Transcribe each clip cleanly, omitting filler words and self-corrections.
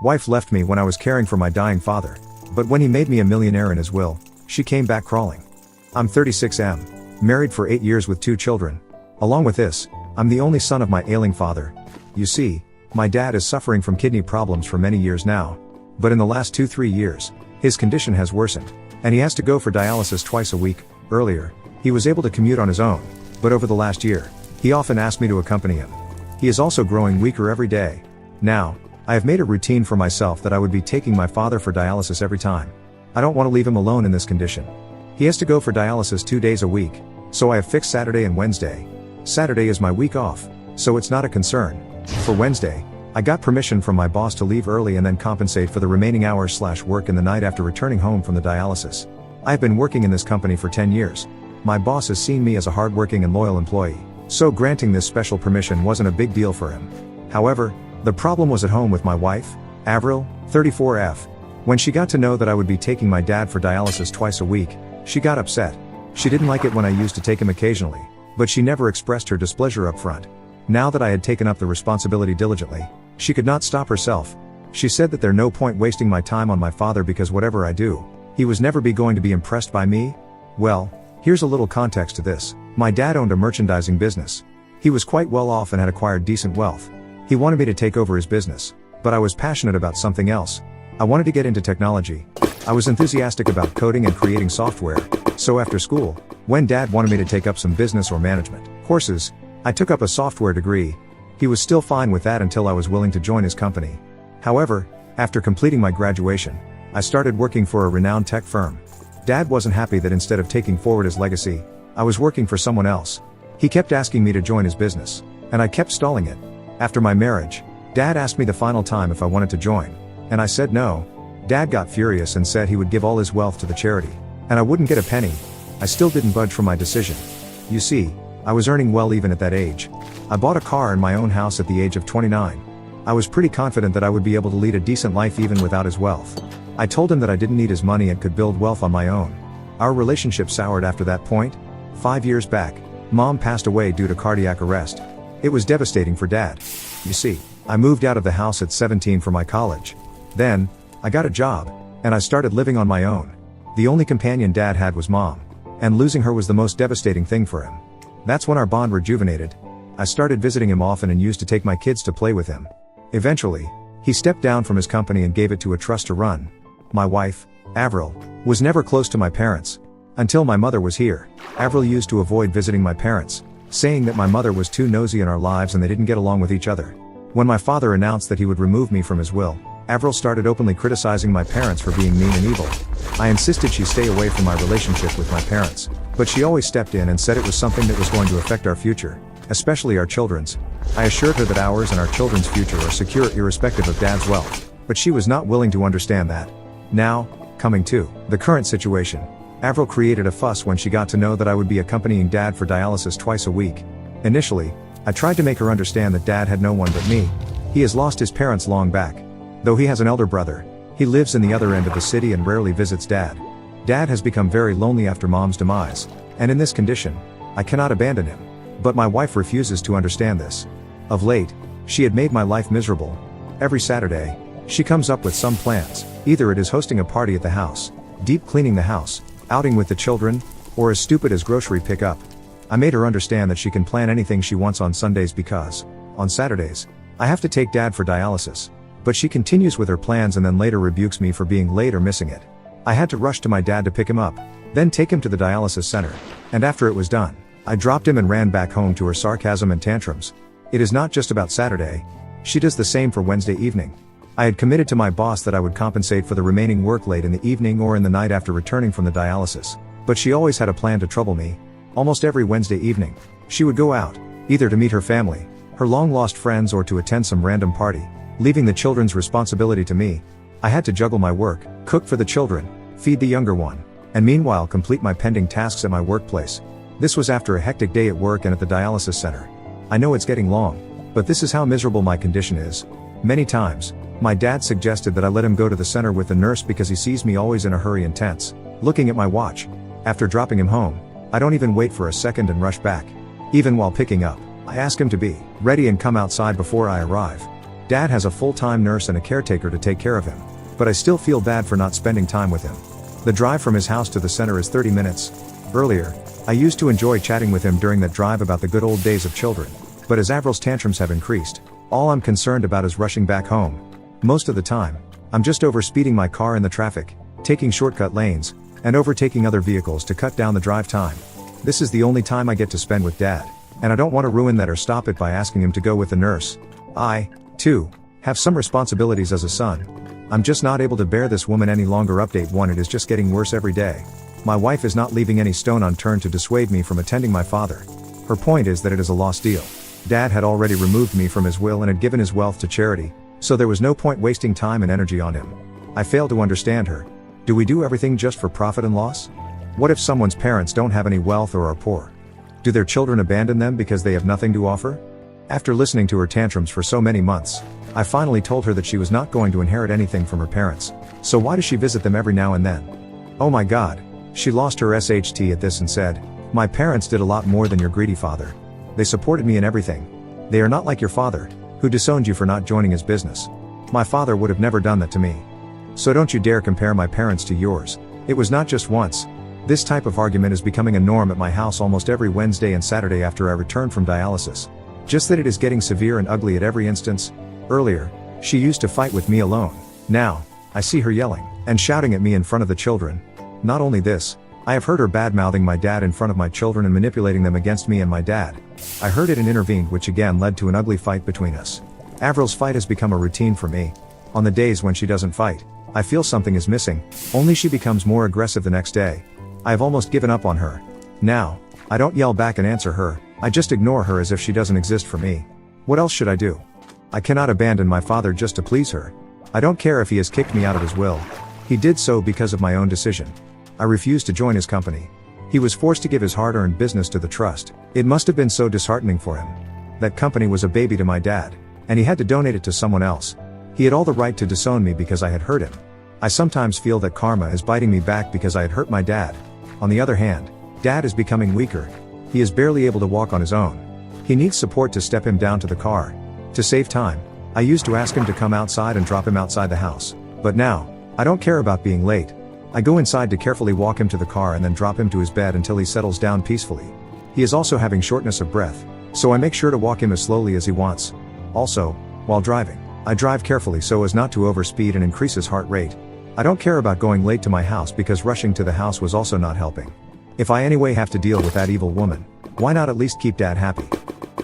Wife left me when I was caring for my dying father. But when he made me a millionaire in his will, she came back crawling. I'm 36M, married for 8 years with 2 children. Along with this, I'm the only son of my ailing father. You see, my dad is suffering from kidney problems for many years now. But in the last 2-3 years, his condition has worsened, and he has to go for dialysis twice a week. Earlier, he was able to commute on his own, but over the last year, he often asked me to accompany him. He is also growing weaker every day. Now, I have made a routine for myself that I would be taking my father for dialysis every time. I don't want to leave him alone in this condition. He has to go for dialysis 2 days a week, so I have fixed Saturday and Wednesday. Saturday is my week off, so it's not a concern. For Wednesday, I got permission from my boss to leave early and then compensate for the remaining hours/work in the night after returning home from the dialysis. I have been working in this company for 10 years. My boss has seen me as a hardworking and loyal employee, so granting this special permission wasn't a big deal for him. However, the problem was at home with my wife, Avril, 34F. When she got to know that I would be taking my dad for dialysis twice a week, she got upset. She didn't like it when I used to take him occasionally, but she never expressed her displeasure up front. Now that I had taken up the responsibility diligently, she could not stop herself. She said that there's no point wasting my time on my father because whatever I do, he was never going to be impressed by me. Well, here's a little context to this. My dad owned a merchandising business. He was quite well off and had acquired decent wealth. He wanted me to take over his business, but I was passionate about something else. I wanted to get into technology. I was enthusiastic about coding and creating software, so after school, when Dad wanted me to take up some business or management courses, I took up a software degree. He was still fine with that until I was willing to join his company. However, after completing my graduation, I started working for a renowned tech firm. Dad wasn't happy that instead of taking forward his legacy, I was working for someone else. He kept asking me to join his business, and I kept stalling it. After my marriage, Dad asked me the final time if I wanted to join, and I said no. Dad got furious and said he would give all his wealth to the charity, and I wouldn't get a penny. I still didn't budge from my decision. You see, I was earning well even at that age. I bought a car and my own house at the age of 29. I was pretty confident that I would be able to lead a decent life even without his wealth. I told him that I didn't need his money and could build wealth on my own. Our relationship soured after that point. 5 years back, Mom passed away due to cardiac arrest. It was devastating for Dad. You see, I moved out of the house at 17 for my college. Then, I got a job, and I started living on my own. The only companion Dad had was Mom, and losing her was the most devastating thing for him. That's when our bond rejuvenated. I started visiting him often and used to take my kids to play with him. Eventually, he stepped down from his company and gave it to a trust to run. My wife, Avril, was never close to my parents. Until my mother was here, Avril used to avoid visiting my parents, saying that my mother was too nosy in our lives and they didn't get along with each other. When my father announced that he would remove me from his will, Avril started openly criticizing my parents for being mean and evil. I insisted she stay away from my relationship with my parents, but she always stepped in and said it was something that was going to affect our future, especially our children's. I assured her that ours and our children's future are secure irrespective of Dad's wealth, but she was not willing to understand that. Now, coming to the current situation, Avril created a fuss when she got to know that I would be accompanying Dad for dialysis twice a week. Initially, I tried to make her understand that Dad had no one but me. He has lost his parents long back. Though he has an elder brother, he lives in the other end of the city and rarely visits Dad. Dad has become very lonely after Mom's demise, and in this condition, I cannot abandon him. But my wife refuses to understand this. Of late, she had made my life miserable. Every Saturday, she comes up with some plans. Either it is hosting a party at the house, deep cleaning the house, outing with the children, or as stupid as grocery pickup. I made her understand that she can plan anything she wants on Sundays because, on Saturdays, I have to take Dad for dialysis. But she continues with her plans and then later rebukes me for being late or missing it. I had to rush to my dad to pick him up, then take him to the dialysis center, and after it was done, I dropped him and ran back home to her sarcasm and tantrums. It is not just about Saturday. She does the same for Wednesday evening. I had committed to my boss that I would compensate for the remaining work late in the evening or in the night after returning from the dialysis, but she always had a plan to trouble me. Almost every Wednesday evening, she would go out, either to meet her family, her long-lost friends, or to attend some random party, leaving the children's responsibility to me. I had to juggle my work, cook for the children, feed the younger one, and meanwhile complete my pending tasks at my workplace. This was after a hectic day at work and at the dialysis center. I know it's getting long, but this is how miserable my condition is. Many times, my dad suggested that I let him go to the center with the nurse because he sees me always in a hurry and tense, looking at my watch. After dropping him home, I don't even wait for a second and rush back. Even while picking up, I ask him to be ready and come outside before I arrive. Dad has a full-time nurse and a caretaker to take care of him. But I still feel bad for not spending time with him. The drive from his house to the center is 30 minutes. Earlier, I used to enjoy chatting with him during that drive about the good old days of children. But as Avril's tantrums have increased, all I'm concerned about is rushing back home. Most of the time, I'm just overspeeding my car in the traffic, taking shortcut lanes, and overtaking other vehicles to cut down the drive time. This is the only time I get to spend with Dad, and I don't want to ruin that or stop it by asking him to go with the nurse. I, too, have some responsibilities as a son. I'm just not able to bear this woman any longer. Update 1. It is just getting worse every day. My wife is not leaving any stone unturned to dissuade me from attending my father. Her point is that it is a lost deal. Dad had already removed me from his will and had given his wealth to charity, so there was no point wasting time and energy on him. I fail to understand her. Do we do everything just for profit and loss? What if someone's parents don't have any wealth or are poor? Do their children abandon them because they have nothing to offer? After listening to her tantrums for so many months, I finally told her that she was not going to inherit anything from her parents. So why does she visit them every now and then? Oh my God. She lost her SHT at this and said, "My parents did a lot more than your greedy father. They supported me in everything. They are not like your father, who disowned you for not joining his business. My father would have never done that to me. So don't you dare compare my parents to yours. It was not just once. This type of argument is becoming a norm at my house almost every Wednesday and Saturday after I return from dialysis. Just that it is getting severe and ugly at every instance. Earlier, she used to fight with me alone. Now, I see her yelling and shouting at me in front of the children. Not only this, I have heard her bad-mouthing my dad in front of my children and manipulating them against me and my dad. I heard it and intervened, which again led to an ugly fight between us. Avril's fight has become a routine for me. On the days when she doesn't fight, I feel something is missing, only she becomes more aggressive the next day. I have almost given up on her. Now, I don't yell back and answer her, I just ignore her as if she doesn't exist for me. What else should I do? I cannot abandon my father just to please her. I don't care if he has kicked me out of his will. He did so because of my own decision. I refused to join his company. He was forced to give his hard-earned business to the trust. It must have been so disheartening for him. That company was a baby to my dad, and he had to donate it to someone else. He had all the right to disown me because I had hurt him. I sometimes feel that karma is biting me back because I had hurt my dad. On the other hand, Dad is becoming weaker. He is barely able to walk on his own. He needs support to step him down to the car. To save time, I used to ask him to come outside and drop him outside the house. But now, I don't care about being late. I go inside to carefully walk him to the car and then drop him to his bed until he settles down peacefully. He is also having shortness of breath, so I make sure to walk him as slowly as he wants. Also, while driving, I drive carefully so as not to overspeed and increase his heart rate. I don't care about going late to my house because rushing to the house was also not helping. If I anyway have to deal with that evil woman, why not at least keep Dad happy?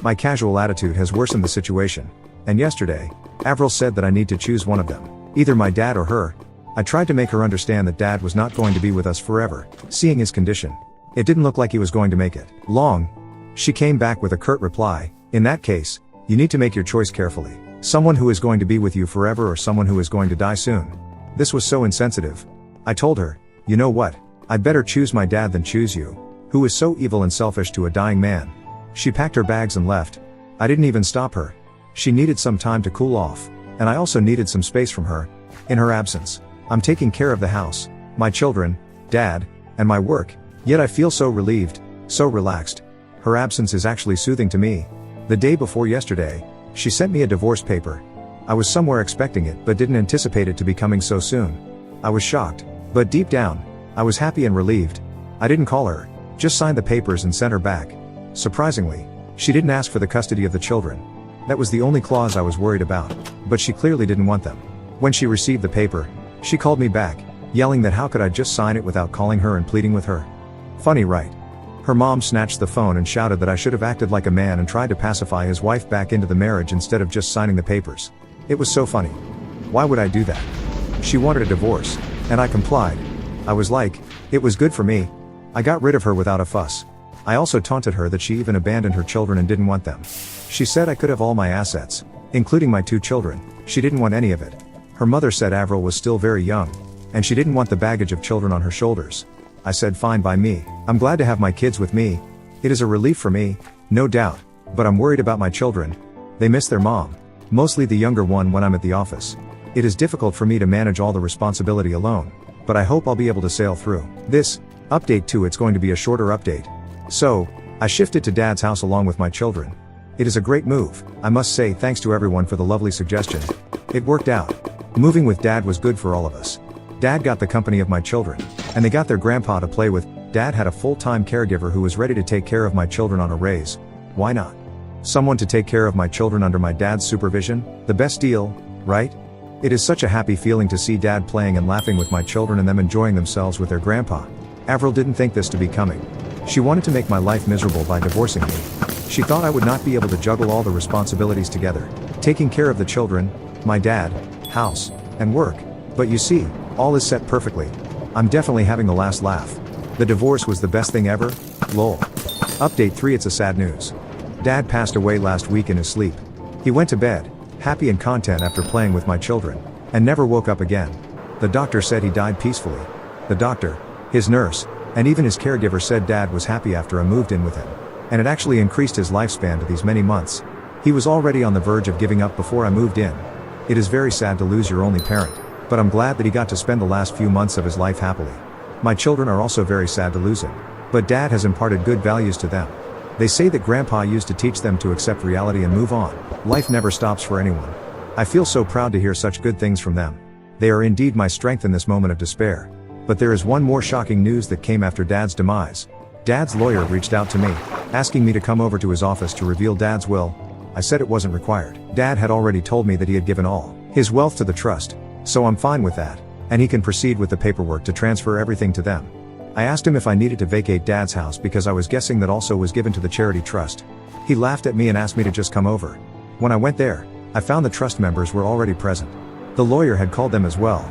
My casual attitude has worsened the situation. And yesterday, Avril said that I need to choose one of them, either my dad or her. I tried to make her understand that Dad was not going to be with us forever, seeing his condition. It didn't look like he was going to make it long. She came back with a curt reply, "In that case, you need to make your choice carefully. Someone who is going to be with you forever or someone who is going to die soon." This was so insensitive. I told her, "You know what? I'd better choose my dad than choose you, who is so evil and selfish to a dying man." She packed her bags and left. I didn't even stop her. She needed some time to cool off, and I also needed some space from her. In her absence, I'm taking care of the house, my children, Dad, and my work, yet I feel so relieved, so relaxed. Her absence is actually soothing to me. The day before yesterday, she sent me a divorce paper. I was somewhere expecting it but didn't anticipate it to be coming so soon. I was shocked, but deep down, I was happy and relieved. I didn't call her, just signed the papers and sent her back. Surprisingly, she didn't ask for the custody of the children. That was the only clause I was worried about, but she clearly didn't want them. When she received the paper, she called me back, yelling that how could I just sign it without calling her and pleading with her. Funny, right? Her mom snatched the phone and shouted that I should have acted like a man and tried to pacify his wife back into the marriage instead of just signing the papers. It was so funny. Why would I do that? She wanted a divorce, and I complied. I was like, it was good for me. I got rid of her without a fuss. I also taunted her that she even abandoned her children and didn't want them. She said I could have all my assets, including my 2 children. She didn't want any of it. Her mother said Avril was still very young, and she didn't want the baggage of children on her shoulders. I said fine by me. I'm glad to have my kids with me. It is a relief for me, no doubt, but I'm worried about my children. They miss their mom, mostly the younger one when I'm at the office. It is difficult for me to manage all the responsibility alone, but I hope I'll be able to sail through this. Update 2. It's going to be a shorter update. So, I shifted to Dad's house along with my children. It is a great move. I must say thanks to everyone for the lovely suggestion. It worked out. Moving with Dad was good for all of us. Dad got the company of my children, and they got their grandpa to play with. Dad had a full-time caregiver who was ready to take care of my children on a raise. Why not? Someone to take care of my children under my dad's supervision? The best deal, right? It is such a happy feeling to see Dad playing and laughing with my children and them enjoying themselves with their grandpa. Avril didn't think this to be coming. She wanted to make my life miserable by divorcing me. She thought I would not be able to juggle all the responsibilities together, taking care of the children, my dad, house, and work. But you see, all is set perfectly. I'm definitely having the last laugh. The divorce was the best thing ever, lol. Update 3. It's a sad news. Dad passed away last week in his sleep. He went to bed, happy and content after playing with my children, and never woke up again. The doctor said he died peacefully. The doctor, his nurse, and even his caregiver said Dad was happy after I moved in with him. And it actually increased his lifespan to these many months. He was already on the verge of giving up before I moved in. It is very sad to lose your only parent, but I'm glad that he got to spend the last few months of his life happily. My children are also very sad to lose him, but Dad has imparted good values to them. They say that Grandpa used to teach them to accept reality and move on. Life never stops for anyone. I feel so proud to hear such good things from them. They are indeed my strength in this moment of despair. But there is one more shocking news that came after Dad's demise. Dad's lawyer reached out to me, asking me to come over to his office to reveal Dad's will. I said it wasn't required. Dad had already told me that he had given all his wealth to the trust, so I'm fine with that, and he can proceed with the paperwork to transfer everything to them. I asked him if I needed to vacate Dad's house because I was guessing that also was given to the charity trust. He laughed at me and asked me to just come over. When I went there, I found the trust members were already present. The lawyer had called them as well.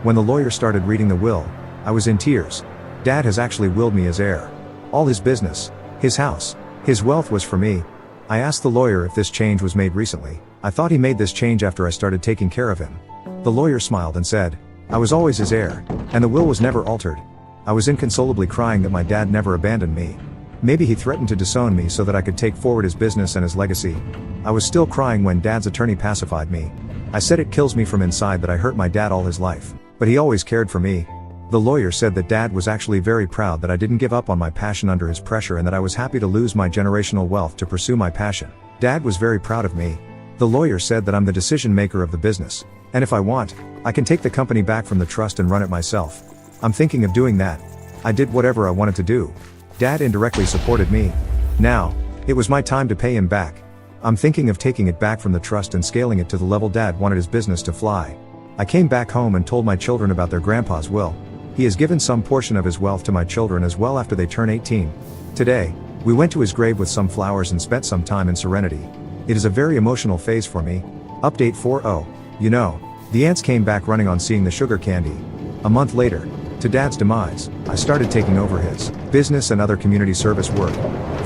When the lawyer started reading the will, I was in tears. Dad has actually willed me as heir. All his business, his house, his wealth was for me. I asked the lawyer if this change was made recently. I thought he made this change after I started taking care of him. The lawyer smiled and said, I was always his heir, and the will was never altered. I was inconsolably crying that my dad never abandoned me. Maybe he threatened to disown me so that I could take forward his business and his legacy. I was still crying when Dad's attorney pacified me. I said it kills me from inside that I hurt my dad all his life, but he always cared for me. The lawyer said that Dad was actually very proud that I didn't give up on my passion under his pressure and that I was happy to lose my generational wealth to pursue my passion. Dad was very proud of me. The lawyer said that I'm the decision maker of the business, and if I want, I can take the company back from the trust and run it myself. I'm thinking of doing that. I did whatever I wanted to do. Dad indirectly supported me. Now, it was my time to pay him back. I'm thinking of taking it back from the trust and scaling it to the level Dad wanted his business to fly. I came back home and told my children about their grandpa's will. He has given some portion of his wealth to my children as well after they turn 18. Today, we went to his grave with some flowers and spent some time in serenity. It is a very emotional phase for me. Update 4.0. You know, the ants came back running on seeing the sugar candy. A month later, to Dad's demise, I started taking over his business and other community service work.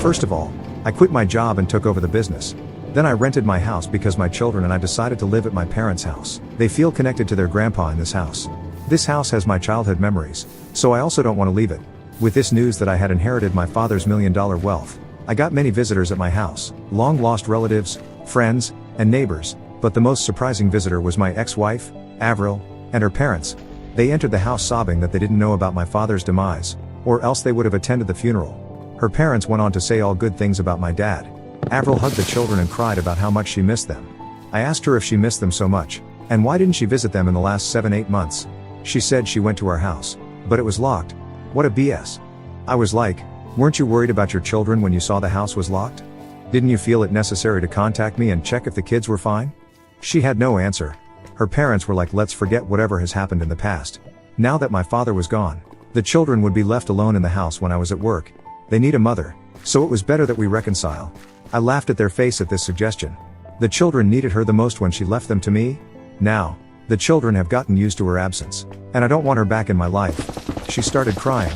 First of all, I quit my job and took over the business. Then I rented my house because my children and I decided to live at my parents' house. They feel connected to their grandpa in this house. This house has my childhood memories, so I also don't want to leave it. With this news that I had inherited my father's $1 million wealth, I got many visitors at my house, long-lost relatives, friends, and neighbors, but the most surprising visitor was my ex-wife, Avril, and her parents. They entered the house sobbing that they didn't know about my father's demise, or else they would have attended the funeral. Her parents went on to say all good things about my dad. Avril hugged the children and cried about how much she missed them. I asked her if she missed them so much, and why didn't she visit them in the last 7-8 months. She said she went to our house, but it was locked. What a BS. I was like, weren't you worried about your children when you saw the house was locked? Didn't you feel it necessary to contact me and check if the kids were fine? She had no answer. Her parents were like, let's forget whatever has happened in the past. Now that my father was gone, the children would be left alone in the house when I was at work. They need a mother, so it was better that we reconcile. I laughed at their face at this suggestion. The children needed her the most when she left them to me. Now, the children have gotten used to her absence, and I don't want her back in my life. She started crying.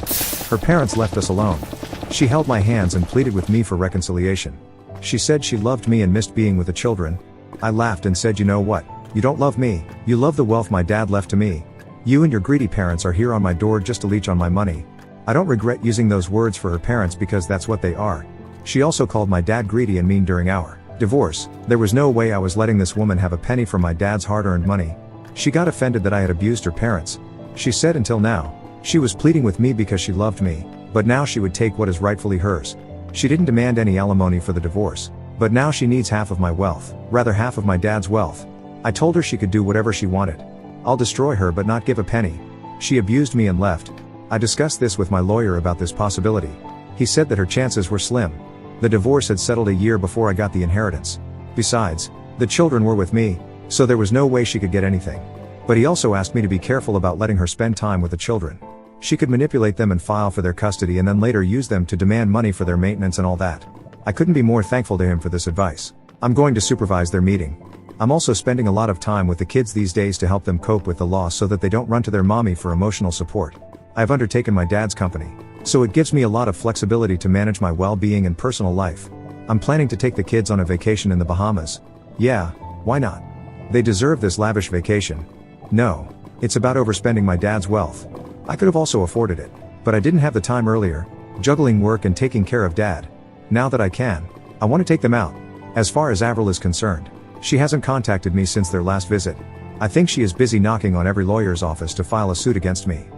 Her parents left us alone. She held my hands and pleaded with me for reconciliation. She said she loved me and missed being with the children. I laughed and said, you know what? You don't love me. You love the wealth my dad left to me. You and your greedy parents are here on my door just to leech on my money. I don't regret using those words for her parents because that's what they are. She also called my dad greedy and mean during our divorce. There was no way I was letting this woman have a penny from my dad's hard-earned money. She got offended that I had abused her parents. She said until now, she was pleading with me because she loved me, but now she would take what is rightfully hers. She didn't demand any alimony for the divorce, But now she needs half of my wealth, rather half of my dad's wealth. I told her she could do whatever she wanted. I'll destroy her but not give a penny. She abused me and left. I discussed this with my lawyer about this possibility. He said that her chances were slim. The divorce had settled a year before I got the inheritance. Besides, the children were with me, so there was no way she could get anything. But he also asked me to be careful about letting her spend time with the children. She could manipulate them and file for their custody and then later use them to demand money for their maintenance and all that. I couldn't be more thankful to him for this advice. I'm going to supervise their meeting. I'm also spending a lot of time with the kids these days to help them cope with the loss so that they don't run to their mommy for emotional support. I've undertaken my dad's company, so it gives me a lot of flexibility to manage my well-being and personal life. I'm planning to take the kids on a vacation in the Bahamas. Yeah, why not? They deserve this lavish vacation. No, it's about overspending my dad's wealth. I could have also afforded it, but I didn't have the time earlier, juggling work and taking care of dad. Now that I can, I want to take them out. As far as Avril is concerned, she hasn't contacted me since their last visit. I think she is busy knocking on every lawyer's office to file a suit against me.